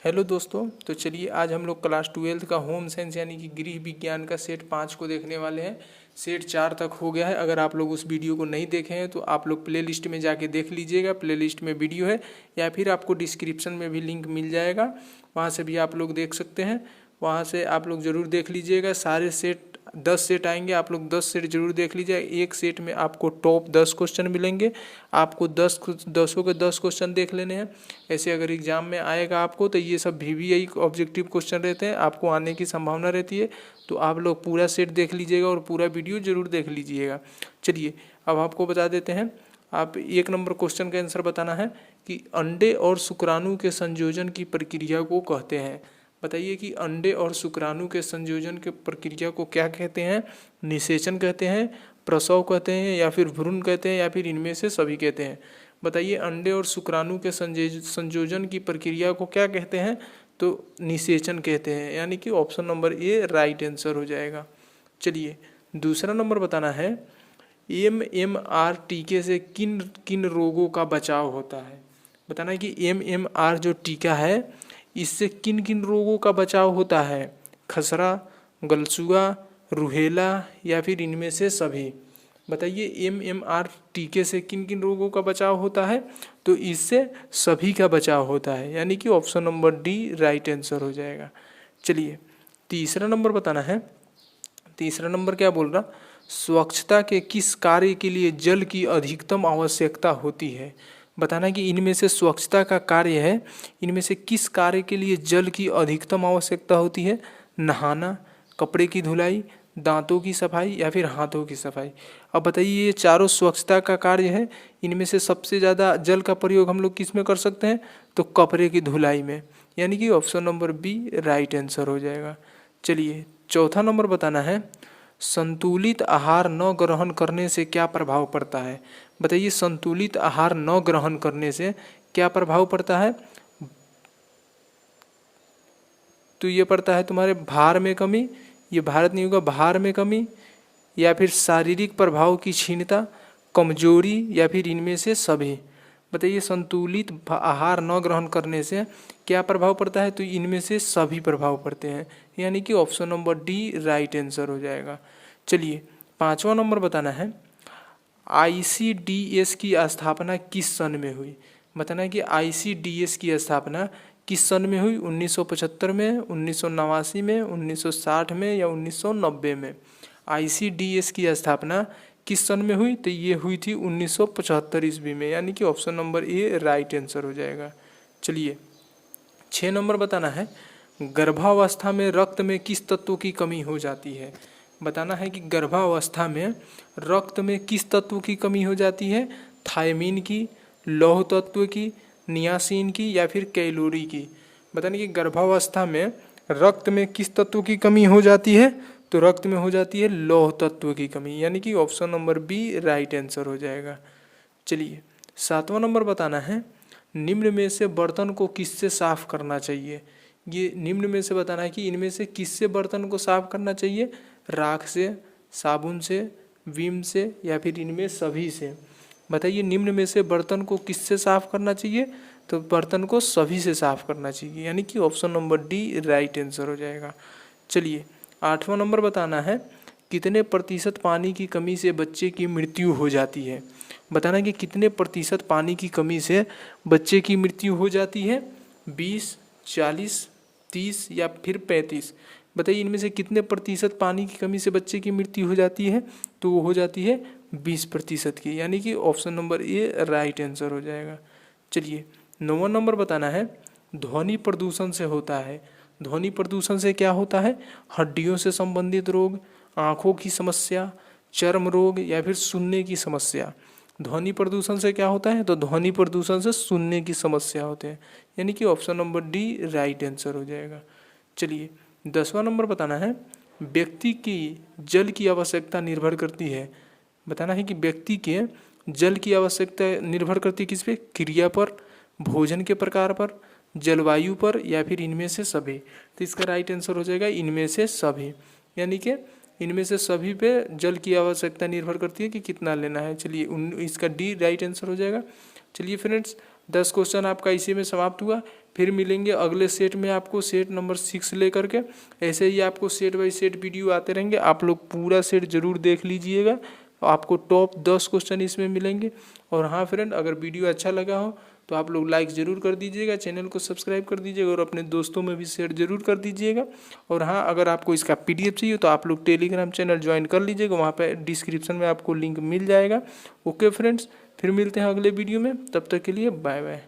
Hello दोस्तों, तो चलिए आज हम लोग क्लास 12 का होम साइंस यानी कि गृह विज्ञान का सेट 5 को देखने वाले हैं। सेट 4 तक हो गया है। अगर आप लोग उस वीडियो को नहीं देखे हैं तो आप लोग प्ले लिस्ट में जाके देख लीजिएगा। प्ले लिस्ट में वीडियो है या फिर आपको डिस्क्रिप्शन में भी लिंक मिल जाएगा, वहाँ से भी आप लोग देख सकते हैं। वहाँ से आप लोग ज़रूर देख लीजिएगा। सारे सेट 10 सेट आएंगे, आप लोग 10 सेट जरूर देख लीजिए। एक सेट में आपको टॉप 10 क्वेश्चन मिलेंगे। आपको 10 के 10 क्वेश्चन देख लेने हैं। ऐसे अगर एग्जाम में आएगा आपको तो ये सब VVI ऑब्जेक्टिव क्वेश्चन रहते हैं, आपको आने की संभावना रहती है। तो आप लोग पूरा सेट देख लीजिएगा और पूरा वीडियो जरूर देख लीजिएगा। चलिए अब आपको बता देते हैं। आप 1 नंबर क्वेश्चन का आंसर बताना है कि अंडे और शुक्राणु के संयोजन की प्रक्रिया को कहते हैं। बताइए कि अंडे और शुक्राणु के संयोजन के प्रक्रिया को क्या कहते हैं। निषेचन कहते हैं, प्रसव कहते हैं, या फिर भ्रूण कहते हैं, या फिर इनमें से सभी कहते हैं। बताइए अंडे और शुक्राणु के संयोजन की प्रक्रिया को क्या कहते हैं। तो निषेचन कहते हैं, यानी कि option number A right answer हो जाएगा। चलिए दूसरा नंबर बताना है, MMR टीके से किन किन रोगों का बचाव होता है। बताना है कि MMR जो टीका है इससे किन किन रोगों का बचाव होता है। खसरा, गलसुआ, रूहेला, या फिर इनमें से सभी। बताइए MMR टीके से किन किन रोगों का बचाव होता है। तो इससे सभी का बचाव होता है, यानी कि option number D right answer हो जाएगा। चलिए तीसरा नंबर बताना है। तीसरा नंबर क्या बोल रहा, स्वच्छता के किस कार्य के लिए जल की अधिकतम आवश्यकता होती है। बताना कि इनमें से स्वच्छता का कार्य है, इनमें से किस कार्य के लिए जल की अधिकतम आवश्यकता होती है। नहाना, कपड़े की धुलाई, दांतों की सफाई, या फिर हाथों की सफाई। अब बताइए ये चारों स्वच्छता का कार्य है, इनमें से सबसे ज़्यादा जल का प्रयोग हम लोग किस में कर सकते हैं। तो कपड़े की धुलाई में, यानी कि option number B right answer हो जाएगा। चलिए चौथा नंबर बताना है, संतुलित आहार न ग्रहण करने से क्या प्रभाव पड़ता है। बताइए संतुलित आहार न ग्रहण करने से क्या प्रभाव पड़ता है। तो ये पड़ता है तुम्हारे भार में कमी, ये भारत नहीं होगा, भार में कमी, या फिर शारीरिक प्रभाव की क्षीणता, कमजोरी, या फिर इनमें से सभी। बताइए संतुलित आहार न ग्रहण करने से क्या प्रभाव पड़ता है। तो इनमें से सभी प्रभाव पड़ते हैं, यानी कि option number D right answer हो जाएगा। चलिए पांचवा नंबर बताना है, ICDS की स्थापना किस सन में हुई। बताना है कि ICDS की स्थापना किस सन में हुई। 1975 में, 1989 में, 1960 में, या 1990 में। ICDS की स्थापना किस सन में हुई। तो ये हुई थी 1975 ईस्वी में, यानी कि option number A right answer हो जाएगा। चलिए 6 नंबर बताना है, गर्भावस्था में रक्त में किस तत्व की कमी हो जाती है। बताना है कि गर्भावस्था में रक्त में किस तत्व की कमी हो जाती है। थायमीन की, लौह तत्व की, नियासिन की, या फिर कैलोरी की। बताना कि गर्भावस्था में रक्त में किस तत्व की कमी हो जाती है। तो रक्त में हो जाती है लौह तत्व की कमी, यानी कि option number B right answer हो जाएगा। चलिए 7वां नंबर बताना है, निम्न में से बर्तन को किससे साफ करना चाहिए। ये निम्न में से बताना है कि इनमें से किससे बर्तन को साफ करना चाहिए। राख से, साबुन से, विम से, या फिर इनमें सभी से। बताइए निम्न में से बर्तन को किससे साफ करना चाहिए। तो बर्तन को सभी से साफ करना चाहिए, यानी कि option number D right answer हो जाएगा। चलिए 8वां नंबर बताना है, कितने प्रतिशत पानी की कमी से बच्चे की मृत्यु हो जाती है। बताना कि कितने प्रतिशत पानी की कमी से बच्चे की मृत्यु हो जाती है। 20, 40, 30, या फिर 35। बताइए इनमें से कितने प्रतिशत पानी की कमी से बच्चे की मृत्यु हो जाती है। तो वो हो जाती है 20% की, यानी कि option number A right answer हो जाएगा। चलिए 9वां नंबर बताना है, ध्वनि प्रदूषण से होता है। ध्वनि प्रदूषण से क्या होता है। हड्डियों से संबंधित रोग, आँखों की समस्या, चर्म रोग, या फिर सुनने की समस्या। ध्वनि प्रदूषण से क्या होता है। तो ध्वनि प्रदूषण से सुनने की समस्या होते हैं, यानी कि option number D right answer हो जाएगा। चलिए 10वां नंबर बताना है, व्यक्ति की जल की आवश्यकता निर्भर करती है। बताना है कि व्यक्ति के जल की आवश्यकता निर्भर करती है किस पे। क्रिया पर, भोजन के प्रकार पर, जलवायु पर, या फिर इनमें से सभी। तो इसका राइट आंसर हो जाएगा इनमें से सभी, यानी कि इनमें से सभी पे जल की आवश्यकता निर्भर करती है कि कितना लेना है। चलिए इसका डी राइट आंसर हो जाएगा। चलिए फ्रेंड्स 10 क्वेश्चन आपका इसी में समाप्त हुआ। फिर मिलेंगे अगले सेट में आपको सेट नंबर 6 लेकर के। ऐसे ही आपको सेट बाय सेट वीडियो आते रहेंगे, आप लोग पूरा सेट जरूर देख लीजिएगा। आपको टॉप 10 क्वेश्चन इसमें मिलेंगे। और हाँ फ्रेंड, अगर वीडियो अच्छा लगा हो तो आप लोग लाइक ज़रूर कर दीजिएगा, चैनल को सब्सक्राइब कर दीजिएगा और अपने दोस्तों में भी शेयर जरूर कर दीजिएगा। और हाँ, अगर आपको इसका PDF चाहिए तो आप लोग टेलीग्राम चैनल ज्वाइन कर लीजिएगा, वहाँ पे डिस्क्रिप्शन में आपको लिंक मिल जाएगा। ओके फ्रेंड्स, फिर मिलते हैं अगले वीडियो में, तब तक के लिए बाय बाय।